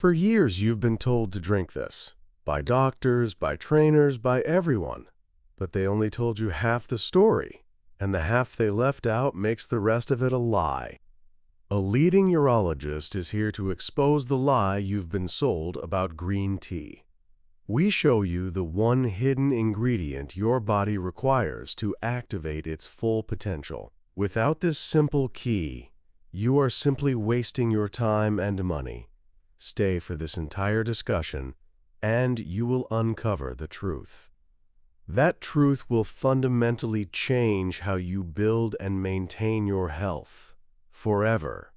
For years, you've been told to drink this, by doctors, by trainers, by everyone. But they only told you half the story, and the half they left out makes the rest of it a lie. A leading urologist is here to expose the lie you've been sold about green tea. We show you the one hidden ingredient your body requires to activate its full potential. Without this simple key, you are simply wasting your time and money. Stay for this entire discussion, and you will uncover the truth. That truth will fundamentally change how you build and maintain your health forever.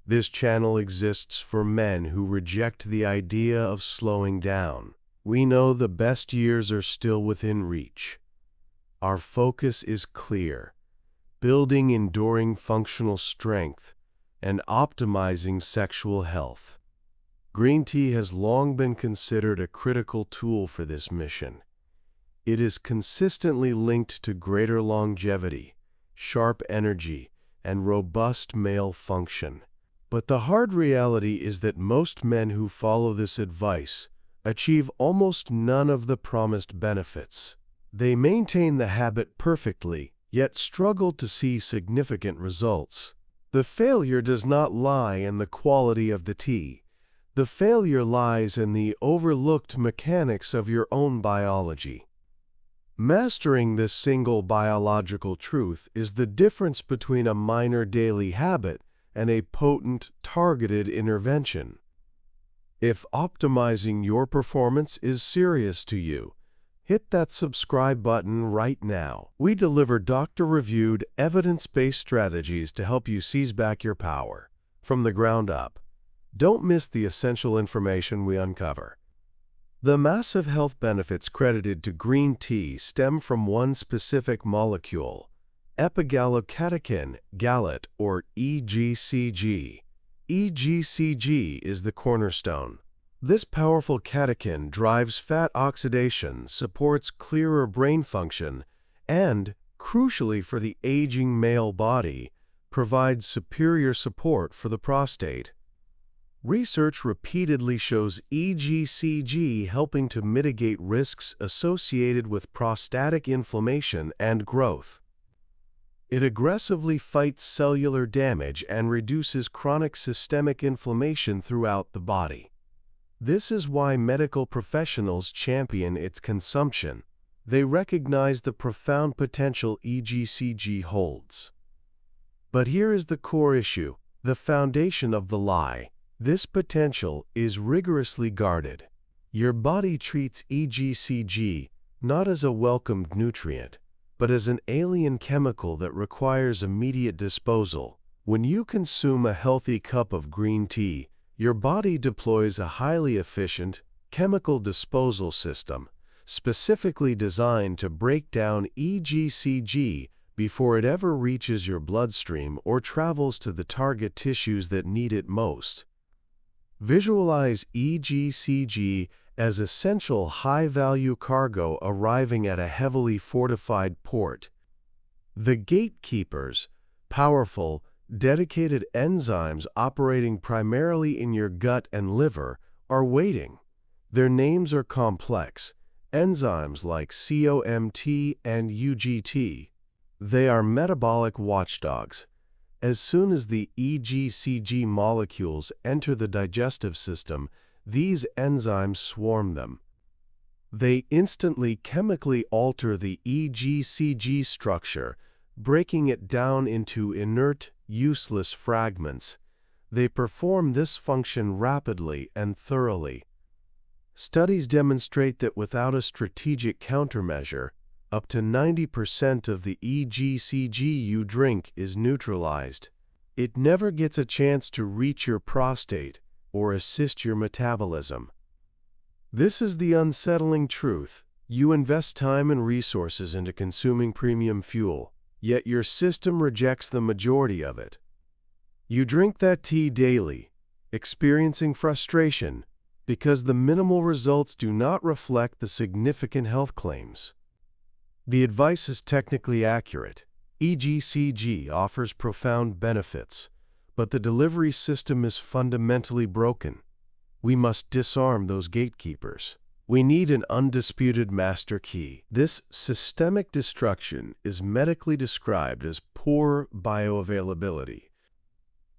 This channel exists for men who reject the idea of slowing down. We know the best years are still within reach. Our focus is clear: building enduring functional strength and optimizing sexual health. Green tea has long been considered a critical tool for this mission. It is consistently linked to greater longevity, sharp energy, and robust male function. But the hard reality is that most men who follow this advice achieve almost none of the promised benefits. They maintain the habit perfectly, yet struggle to see significant results. The failure does not lie in the quality of the tea. The failure lies in the overlooked mechanics of your own biology. Mastering this single biological truth is the difference between a minor daily habit and a potent, targeted intervention. If optimizing your performance is serious to you, hit that subscribe button right now. We deliver doctor-reviewed, evidence-based strategies to help you seize back your power from the ground up. Don't miss the essential information we uncover. The massive health benefits credited to green tea stem from one specific molecule, epigallocatechin gallate, or EGCG. EGCG is the cornerstone. This powerful catechin drives fat oxidation, supports clearer brain function, and, crucially for the aging male body, provides superior support for the prostate. Research repeatedly shows EGCG helping to mitigate risks associated with prostatic inflammation and growth. It aggressively fights cellular damage and reduces chronic systemic inflammation throughout the body. This is why medical professionals champion its consumption. They recognize the profound potential EGCG holds. But here is the core issue, the foundation of the lie. This potential is rigorously guarded. Your body treats EGCG not as a welcomed nutrient, but as an alien chemical that requires immediate disposal. When you consume a healthy cup of green tea, your body deploys a highly efficient chemical disposal system, specifically designed to break down EGCG before it ever reaches your bloodstream or travels to the target tissues that need it most. Visualize EGCG as essential high-value cargo arriving at a heavily fortified port. The gatekeepers, powerful, dedicated enzymes operating primarily in your gut and liver, are waiting. Their names are complex, enzymes like COMT and UGT. They are metabolic watchdogs. As soon as the EGCG molecules enter the digestive system, these enzymes swarm them. They instantly chemically alter the EGCG structure, breaking it down into inert, useless fragments. They perform this function rapidly and thoroughly. Studies demonstrate that without a strategic countermeasure, up to 90% of the EGCG you drink is neutralized. It never gets a chance to reach your prostate or assist your metabolism. This is the unsettling truth. You invest time and resources into consuming premium fuel, yet your system rejects the majority of it. You drink that tea daily, experiencing frustration because the minimal results do not reflect the significant health claims. The advice is technically accurate. EGCG offers profound benefits, but the delivery system is fundamentally broken. We must disarm those gatekeepers. We need an undisputed master key. This systemic destruction is medically described as poor bioavailability.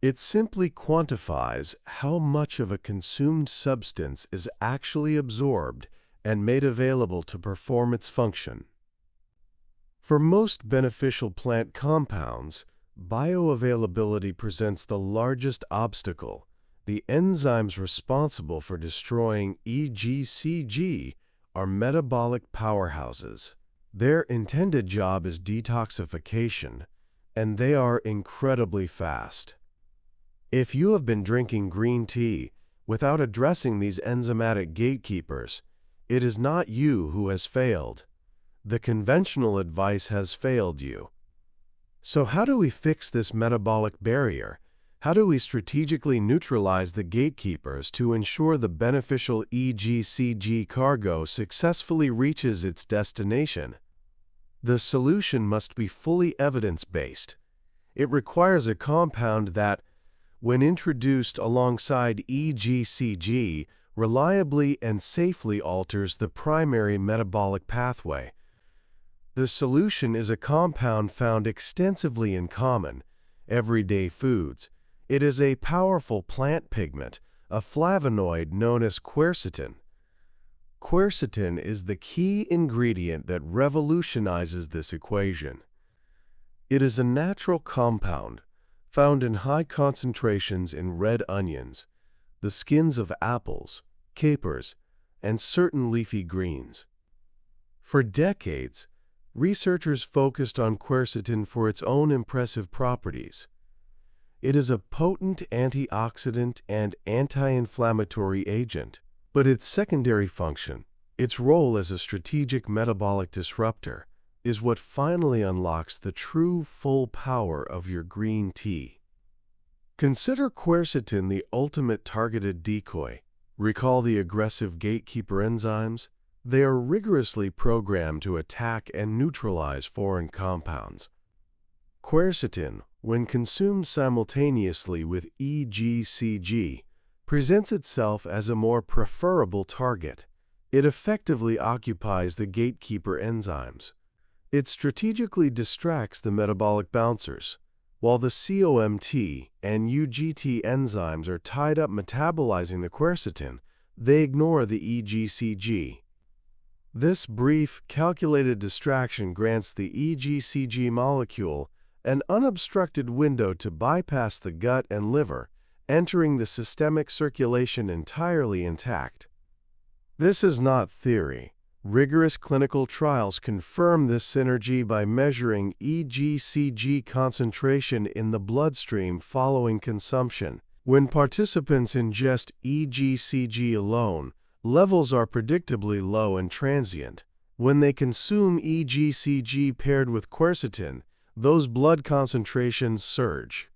It simply quantifies how much of a consumed substance is actually absorbed and made available to perform its function. For most beneficial plant compounds, bioavailability presents the largest obstacle. The enzymes responsible for destroying EGCG are metabolic powerhouses. Their intended job is detoxification, and they are incredibly fast. If you have been drinking green tea without addressing these enzymatic gatekeepers, it is not you who has failed. The conventional advice has failed you. So how do we fix this metabolic barrier? How do we strategically neutralize the gatekeepers to ensure the beneficial EGCG cargo successfully reaches its destination? The solution must be fully evidence-based. It requires a compound that, when introduced alongside EGCG, reliably and safely alters the primary metabolic pathway. The solution is a compound found extensively in common, everyday foods. It is a powerful plant pigment, a flavonoid known as quercetin. Quercetin is the key ingredient that revolutionizes this equation. It is a natural compound found in high concentrations in red onions, the skins of apples, capers, and certain leafy greens. For decades, researchers focused on quercetin for its own impressive properties. It is a potent antioxidant and anti-inflammatory agent, but its secondary function, its role as a strategic metabolic disruptor, is what finally unlocks the true full power of your green tea. Consider quercetin the ultimate targeted decoy. Recall the aggressive gatekeeper enzymes? They are rigorously programmed to attack and neutralize foreign compounds. Quercetin, when consumed simultaneously with EGCG, presents itself as a more preferable target. It effectively occupies the gatekeeper enzymes. It strategically distracts the metabolic bouncers. While the COMT and UGT enzymes are tied up metabolizing the quercetin, they ignore the EGCG. This brief, calculated distraction grants the EGCG molecule an unobstructed window to bypass the gut and liver, entering the systemic circulation entirely intact. This is not theory. Rigorous clinical trials confirm this synergy by measuring EGCG concentration in the bloodstream following consumption. When participants ingest EGCG alone, levels are predictably low and transient. When they consume EGCG paired with quercetin, those blood concentrations surge.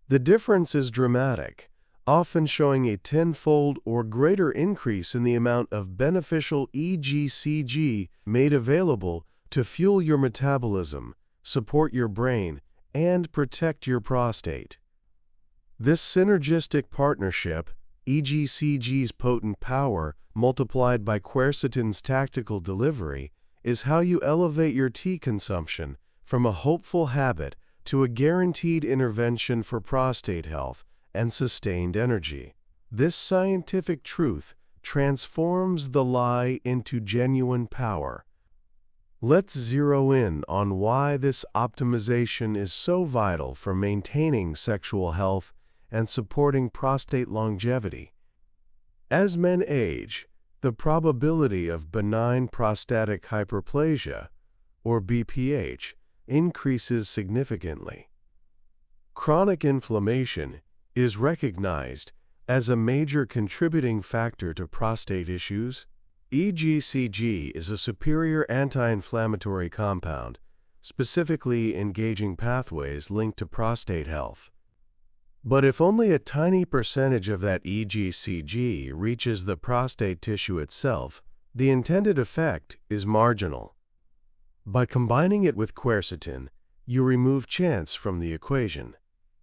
The difference is dramatic, often showing a tenfold or greater increase in the amount of beneficial EGCG made available to fuel your metabolism, support your brain, and protect your prostate. This synergistic partnership, EGCG's potent power multiplied by quercetin's tactical delivery, is how you elevate your tea consumption from a hopeful habit to a guaranteed intervention for prostate health and sustained energy. This scientific truth transforms the lie into genuine power. Let's zero in on why this optimization is so vital for maintaining sexual health and supporting prostate longevity. As men age, the probability of benign prostatic hyperplasia, or BPH, increases significantly. Chronic inflammation is recognized as a major contributing factor to prostate issues. EGCG is a superior anti-inflammatory compound, specifically engaging pathways linked to prostate health. But if only a tiny percentage of that EGCG reaches the prostate tissue itself, the intended effect is marginal. By combining it with quercetin, you remove chance from the equation.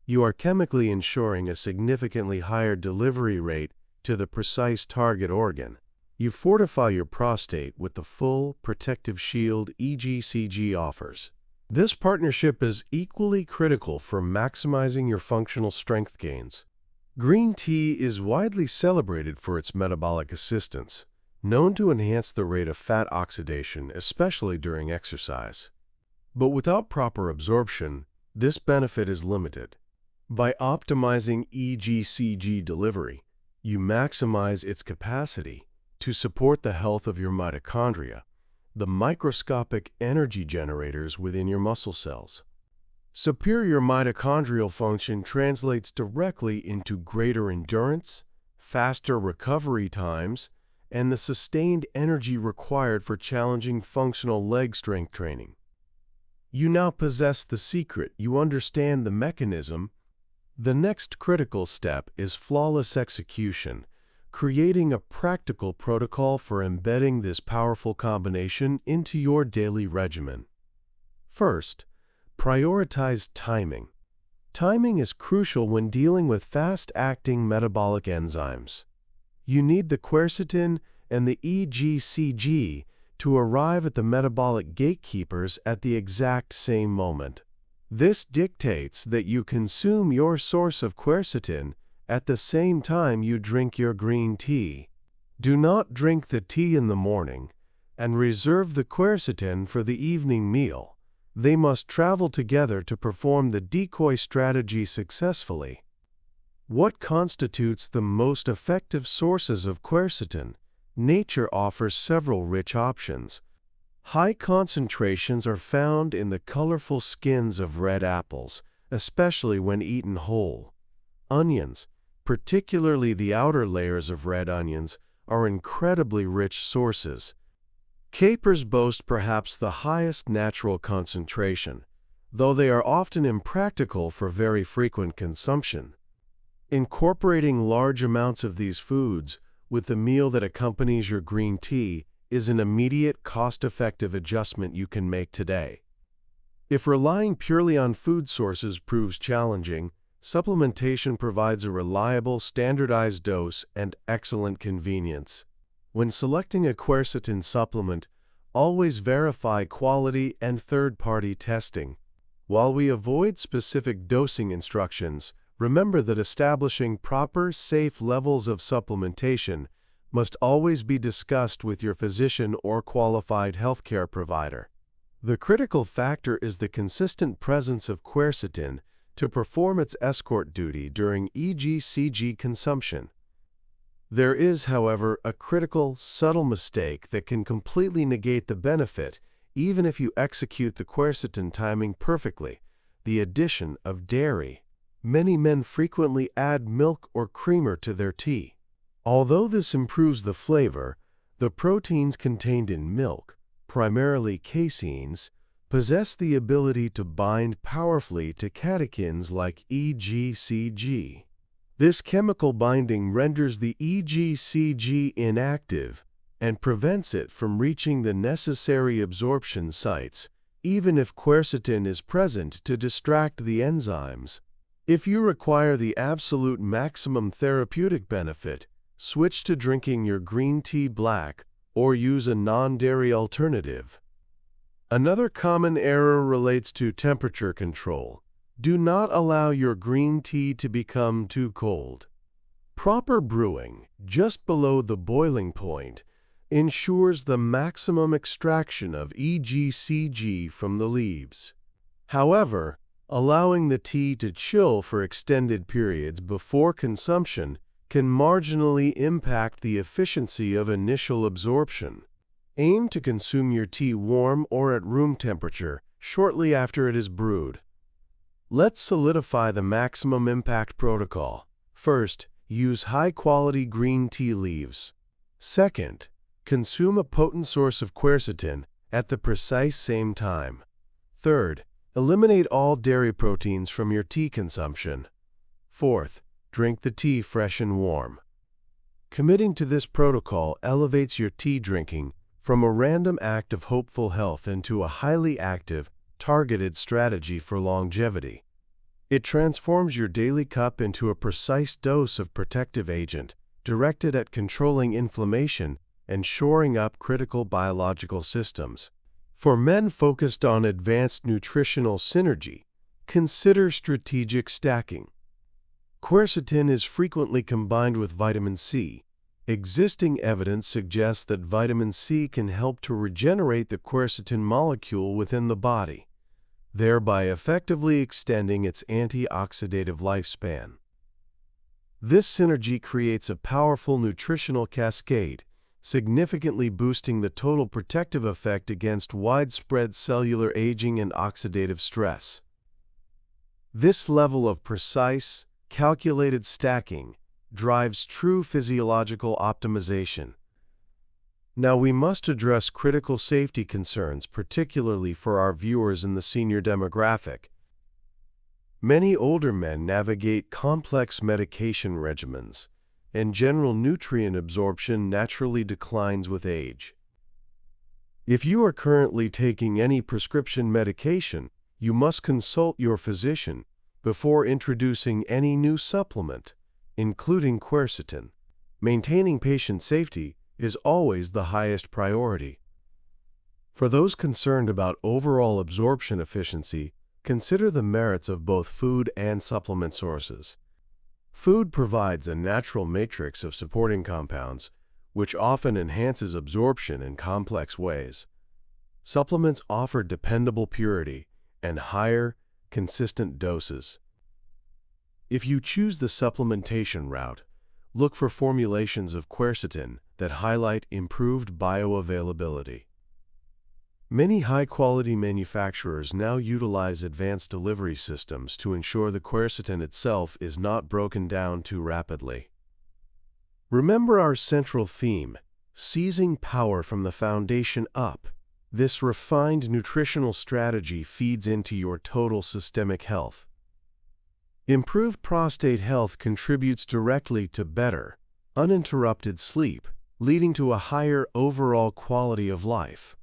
You are chemically ensuring a significantly higher delivery rate to the precise target organ. You fortify your prostate with the full protective shield EGCG offers. This partnership is equally critical for maximizing your functional strength gains. Green tea is widely celebrated for its metabolic assistance, known to enhance the rate of fat oxidation, especially during exercise. But without proper absorption, this benefit is limited. By optimizing EGCG delivery, you maximize its capacity to support the health of your mitochondria, the microscopic energy generators within your muscle cells. Superior mitochondrial function translates directly into greater endurance, faster recovery times, and the sustained energy required for challenging functional leg strength training. You now possess the secret, you understand the mechanism. The next critical step is flawless execution, creating a practical protocol for embedding this powerful combination into your daily regimen. First, prioritize timing. Timing is crucial when dealing with fast-acting metabolic enzymes. You need the quercetin and the EGCG to arrive at the metabolic gatekeepers at the exact same moment. This dictates that you consume your source of quercetin at the same time you drink your green tea. Do not drink the tea in the morning and reserve the quercetin for the evening meal. They must travel together to perform the decoy strategy successfully. What constitutes the most effective sources of quercetin? Nature offers several rich options. High concentrations are found in the colorful skins of red apples, especially when eaten whole. Onions, particularly the outer layers of red onions, are incredibly rich sources. Capers boast perhaps the highest natural concentration, though they are often impractical for very frequent consumption. Incorporating large amounts of these foods with the meal that accompanies your green tea is an immediate, cost-effective adjustment you can make today. If relying purely on food sources proves challenging, supplementation provides a reliable, standardized dose and excellent convenience. When selecting a quercetin supplement, always verify quality and third-party testing. While we avoid specific dosing instructions, remember that establishing proper, safe levels of supplementation must always be discussed with your physician or qualified healthcare provider. The critical factor is the consistent presence of quercetin to perform its escort duty during EGCG consumption. There is, however, a critical, subtle mistake that can completely negate the benefit even if you execute the quercetin timing perfectly: the addition of dairy. Many men frequently add milk or creamer to their tea. Although this improves the flavor, the proteins contained in milk, primarily caseins, possess the ability to bind powerfully to catechins like EGCG. This chemical binding renders the EGCG inactive and prevents it from reaching the necessary absorption sites, even if quercetin is present to distract the enzymes. If you require the absolute maximum therapeutic benefit, switch to drinking your green tea black or use a non-dairy alternative. Another common error relates to temperature control. Do not allow your green tea to become too cold. Proper brewing, just below the boiling point, ensures the maximum extraction of EGCG from the leaves. However, allowing the tea to chill for extended periods before consumption can marginally impact the efficiency of initial absorption. Aim to consume your tea warm or at room temperature shortly after it is brewed. Let's solidify the maximum impact protocol. First, use high-quality green tea leaves. Second, consume a potent source of quercetin at the precise same time. Third, eliminate all dairy proteins from your tea consumption. Fourth, drink the tea fresh and warm. Committing to this protocol elevates your tea drinking from a random act of hopeful health into a highly active, targeted strategy for longevity. It transforms your daily cup into a precise dose of protective agent, directed at controlling inflammation and shoring up critical biological systems. For men focused on advanced nutritional synergy, consider strategic stacking. Quercetin is frequently combined with vitamin C. Existing evidence suggests that vitamin C can help to regenerate the quercetin molecule within the body, thereby effectively extending its antioxidative lifespan. This synergy creates a powerful nutritional cascade, significantly boosting the total protective effect against widespread cellular aging and oxidative stress. This level of precise, calculated stacking drives true physiological optimization. Now, we must address critical safety concerns, particularly for our viewers in the senior demographic. Many older men navigate complex medication regimens, and general nutrient absorption naturally declines with age. If you are currently taking any prescription medication, you must consult your physician before introducing any new supplement, including quercetin. Maintaining patient safety is always the highest priority. For those concerned about overall absorption efficiency, consider the merits of both food and supplement sources. Food provides a natural matrix of supporting compounds, which often enhances absorption in complex ways. Supplements offer dependable purity and higher, consistent doses. If you choose the supplementation route, look for formulations of quercetin that highlight improved bioavailability. Many high-quality manufacturers now utilize advanced delivery systems to ensure the quercetin itself is not broken down too rapidly. Remember our central theme, seizing power from the foundation up. This refined nutritional strategy feeds into your total systemic health. Improved prostate health contributes directly to better, uninterrupted sleep, leading to a higher overall quality of life.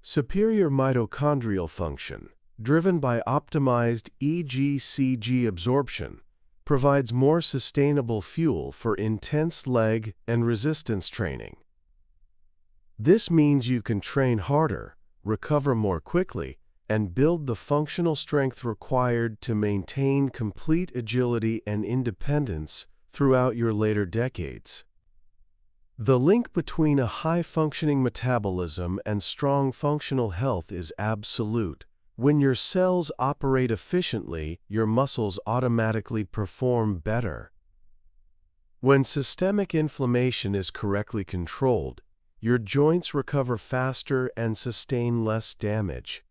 Superior mitochondrial function, driven by optimized EGCG absorption, provides more sustainable fuel for intense leg and resistance training. This means you can train harder, recover more quickly, and build the functional strength required to maintain complete agility and independence throughout your later decades. The link between a high-functioning metabolism and strong functional health is absolute. When your cells operate efficiently, your muscles automatically perform better. When systemic inflammation is correctly controlled, your joints recover faster and sustain less damage.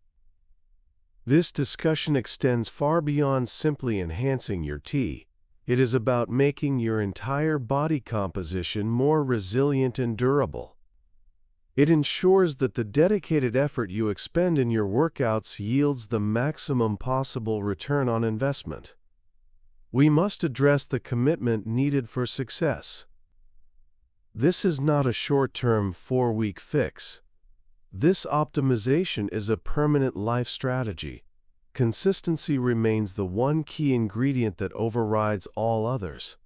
This discussion extends far beyond simply enhancing your T. It is about making your entire body composition more resilient and durable. It ensures that the dedicated effort you expend in your workouts yields the maximum possible return on investment. We must address the commitment needed for success. This is not a short-term 4-week fix. This optimization is a permanent life strategy. Consistency remains the one key ingredient that overrides all others.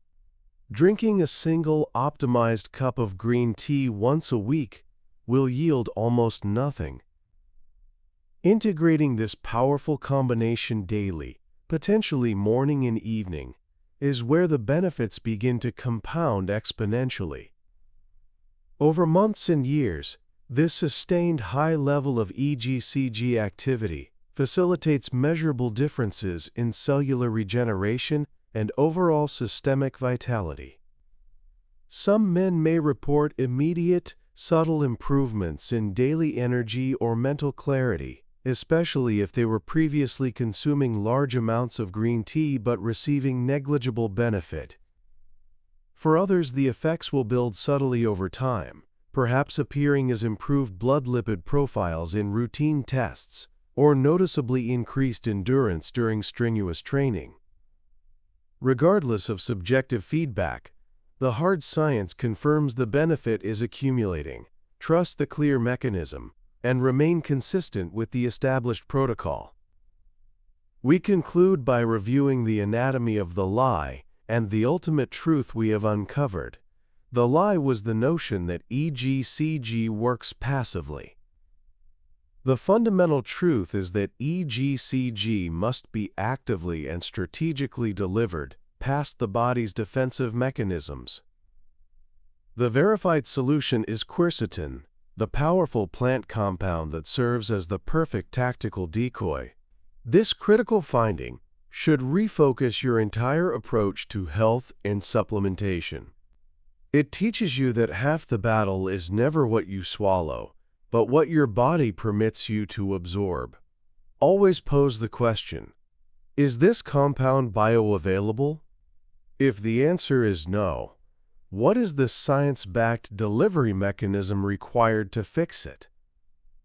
Drinking a single optimized cup of green tea once a week will yield almost nothing. Integrating this powerful combination daily, potentially morning and evening, is where the benefits begin to compound exponentially. Over months and years, this sustained high level of EGCG activity facilitates measurable differences in cellular regeneration and overall systemic vitality. Some men may report immediate, subtle improvements in daily energy or mental clarity, especially if they were previously consuming large amounts of green tea but receiving negligible benefit. For others, the effects will build subtly over time, perhaps appearing as improved blood lipid profiles in routine tests, or noticeably increased endurance during strenuous training. Regardless of subjective feedback, the hard science confirms the benefit is accumulating. Trust the clear mechanism, and remain consistent with the established protocol. We conclude by reviewing the anatomy of the lie and the ultimate truth we have uncovered. The lie was the notion that EGCG works passively. The fundamental truth is that EGCG must be actively and strategically delivered past the body's defensive mechanisms. The verified solution is quercetin, the powerful plant compound that serves as the perfect tactical decoy. This critical finding should refocus your entire approach to health and supplementation. It teaches you that half the battle is never what you swallow, but what your body permits you to absorb. Always pose the question, is this compound bioavailable? If the answer is no, what is the science-backed delivery mechanism required to fix it?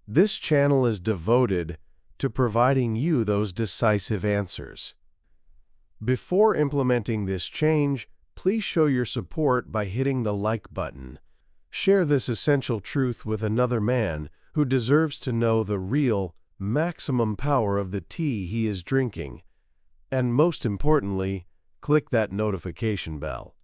This channel is devoted to providing you those decisive answers. Before implementing this change, please show your support by hitting the like button. Share this essential truth with another man who deserves to know the real, maximum power of the tea he is drinking. And most importantly, click that notification bell.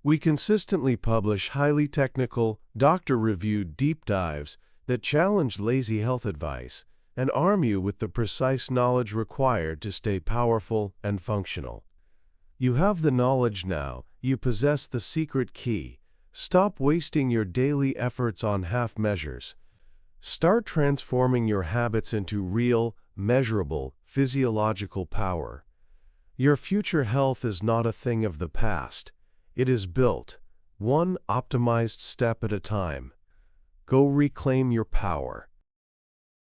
We consistently publish highly technical, doctor-reviewed deep dives that challenge lazy health advice and arm you with the precise knowledge required to stay powerful and functional. You have the knowledge now. You possess the secret key. Stop wasting your daily efforts on half measures. Start transforming your habits into real, measurable, physiological power. Your future health is not a thing of the past. It is built, one optimized step at a time. Go reclaim your power.